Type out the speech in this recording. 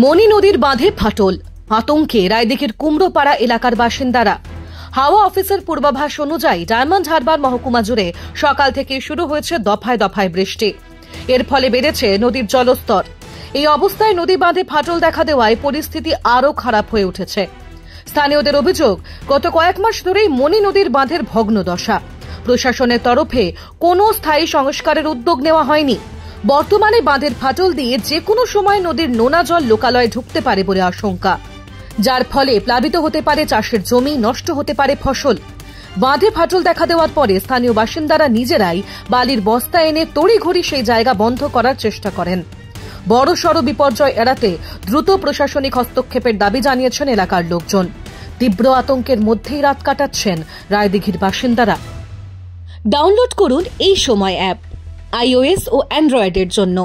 মনি নদীর বাঁধে ফাটল, আতঙ্কে রায়দিঘির কুমড়োপাড়া এলাকার বাসিন্দারা। হাওয়া অফিসের পূর্বাভাস অনুযায়ী ডায়মন্ড হারবার মহকুমা জুড়ে সকাল থেকে শুরু হয়েছে দফায় দফায় বৃষ্টি। এর ফলে বেড়েছে নদীর জলস্তর। এই অবস্থায় নদী বাঁধে ফাটল দেখা দেওয়ায় পরিস্থিতি আরও খারাপ হয়ে উঠেছে। স্থানীয়দের অভিযোগ, গত কয়েক মাস ধরেই মনি নদীর বাঁধের ভগ্ন দশা। প্রশাসনের তরফে কোনো স্থায়ী সংস্কারের উদ্যোগ নেওয়া হয়নি। বর্তমানে বাঁধের ফাটল দিয়ে যে কোনো সময় নদীর নোনা জল লোকালয়ে ঢুকতে পারে বলে আশঙ্কা, যার ফলে প্লাবিত হতে পারে চাষের জমি, নষ্ট হতে পারে ফসল। বাঁধে ফাটল দেখা দেওয়ার পরে স্থানীয় বাসিন্দারা নিজেরাই বালির বস্তা এনে তড়িঘড়ি সেই জায়গা বন্ধ করার চেষ্টা করেন। বড়সড় বিপর্যয় এড়াতে দ্রুত প্রশাসনিক হস্তক্ষেপের দাবি জানিয়েছেন এলাকার লোকজন। তীব্র আতঙ্কের মধ্যেই রাত কাটাচ্ছেন রায়দিঘির বাসিন্দারা। ডাউনলোড করুন এই সময় অ্যাপ, iOS ও অ্যান্ড্রয়েডের জন্য।